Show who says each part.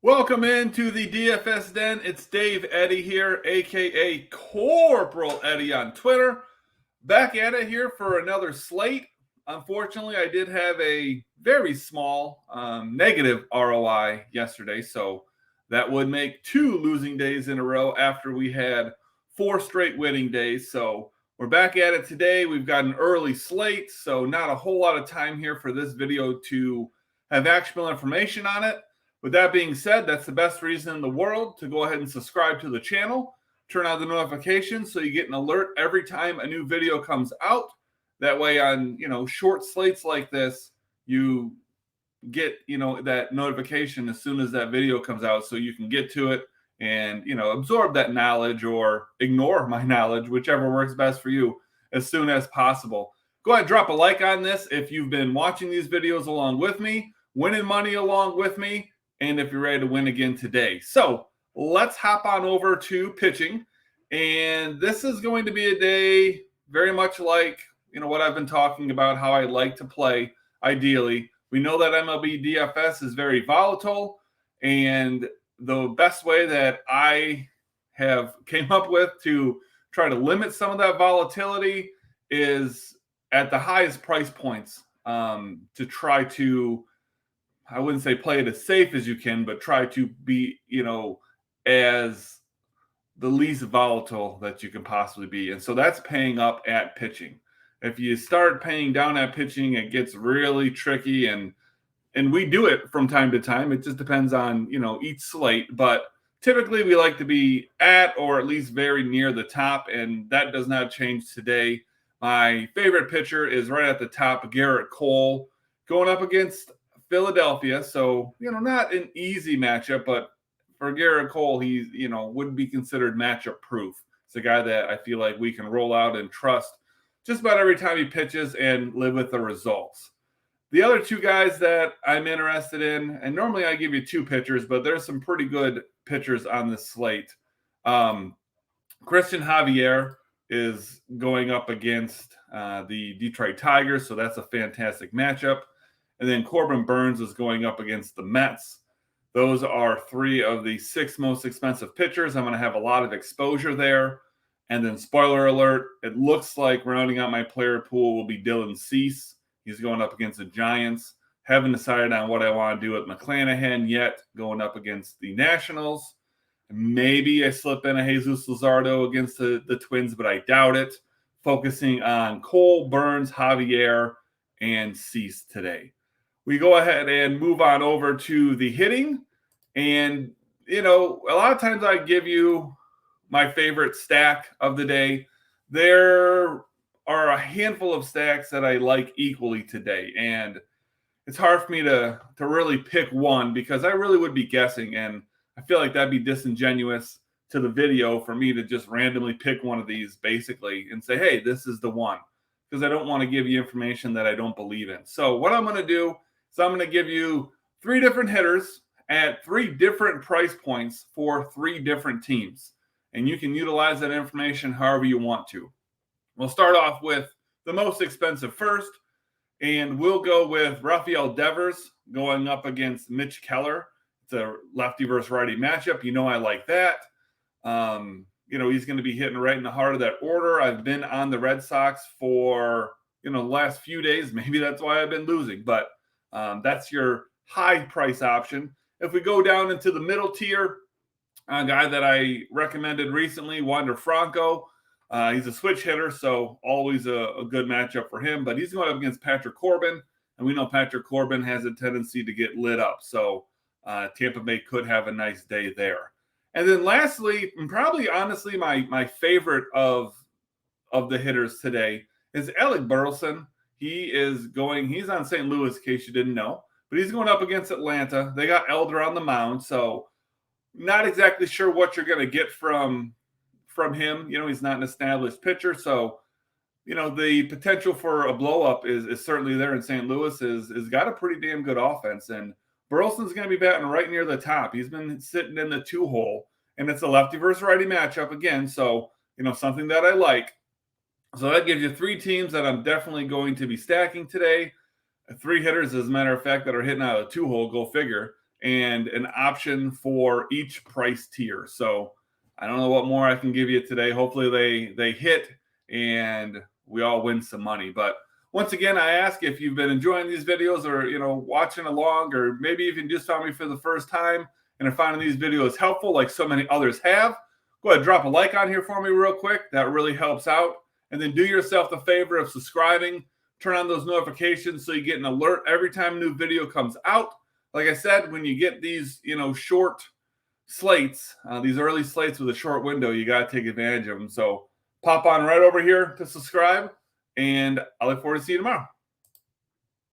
Speaker 1: Welcome into the DFS Den. It's Dave Eddy here, aka Corporal Eddie on Twitter. Back at it here for another slate. Unfortunately, I did have a very small negative ROI yesterday, so that would make 2 losing days in a row after we had 4 straight winning days. So we're back at it today. We've got an early slate, so not a whole lot of time here for this video to have actionable information on it. With that being said, that's the best reason in the world to go ahead and subscribe to the channel. Turn on the notifications so you get an alert every time a new video comes out. That way on, short slates like this, you get, that notification as soon as that video comes out so you can get to it and, absorb that knowledge or ignore my knowledge, whichever works best for you, as soon as possible. Go ahead and drop a like on this if you've been watching these videos along with me, winning money along with me, and if you're ready to win again today. So let's hop on over to pitching. And this is going to be a day very much like, what I've been talking about, how I like to play ideally. We know that MLB DFS is very volatile. And the best way that I have came up with to try to limit some of that volatility is at the highest price points to try to, I wouldn't say play it as safe as you can, but try to be, as the least volatile that you can possibly be. And so that's paying up at pitching. If you start paying down at pitching, it gets really tricky. And we do it from time to time. It just depends on, each slate. But typically we like to be at or at least very near the top. And that does not change today. My favorite pitcher is right at the top, Garrett Cole, going up against Philadelphia. So, not an easy matchup, but for Garrett Cole, he's, would be considered matchup proof. It's a guy that I feel like we can roll out and trust just about every time he pitches and live with the results. The other 2 guys that I'm interested in, and normally I give you 2 pitchers, but there's some pretty good pitchers on this slate. Christian Javier is going up against the Detroit Tigers, so that's a fantastic matchup. And then Corbin Burnes is going up against the Mets. Those are 3 of the 6 most expensive pitchers. I'm going to have a lot of exposure there. And then spoiler alert, it looks like rounding out my player pool will be Dylan Cease. He's going up against the Giants. Haven't decided on what I want to do with McClanahan yet, going up against the Nationals. Maybe I slip in a Jesus Luzardo against the Twins, but I doubt it. Focusing on Cole, Burnes, Javier, and Cease today. We go ahead and move on over to the hitting. And, a lot of times I give you my favorite stack of the day. There are a handful of stacks that I like equally today. And it's hard for me to really pick one because I really would be guessing. And I feel like that'd be disingenuous to the video for me to just randomly pick one of these basically and say, hey, this is the one. Because I don't want to give you information that I don't believe in. So what I'm going to do is I'm going to give you 3 different hitters at 3 different price points for 3 different teams. And you can utilize that information however you want to. We'll start off with the most expensive first. And we'll go with Rafael Devers going up against Mitch Keller. It's a lefty versus righty matchup. I like that. He's going to be hitting right in the heart of that order. I've been on the Red Sox for, the last few days. Maybe that's why I've been losing. But that's your high price option. If we go down into the middle tier, a guy that I recommended recently, Wander Franco. He's a switch hitter, so always a good matchup for him. But he's going up against Patrick Corbin, and we know Patrick Corbin has a tendency to get lit up. So Tampa Bay could have a nice day there. And then lastly, and probably honestly my favorite of the hitters today is Alec Burleson. He's on St. Louis, in case you didn't know. But he's going up against Atlanta. They got Elder on the mound, so not exactly sure what you're going to get from him. He's not an established pitcher, so the potential for a blow up is certainly there in St. Louis. Is got a pretty damn good offense, and Burleson's going to be batting right near the top. He's been sitting in the 2-hole, and it's a lefty versus righty matchup again. So something that I like. So that gives you 3 teams that I'm definitely going to be stacking today. 3 hitters, as a matter of fact, that are hitting out of a 2-hole. Go figure. and an option for each price tier. So I don't know what more I can give you today. Hopefully they hit and we all win some money. But once again, I ask if you've been enjoying these videos or, watching along, or maybe even just saw me for the first time and are finding these videos helpful like so many others have, go ahead, drop a like on here for me real quick. That really helps out. And then do yourself the favor of subscribing, turn on those notifications so you get an alert every time a new video comes out. Like I said, when you get these, short slates, these early slates with a short window, you got to take advantage of them. So pop on right over here to subscribe, and I look forward to seeing you tomorrow.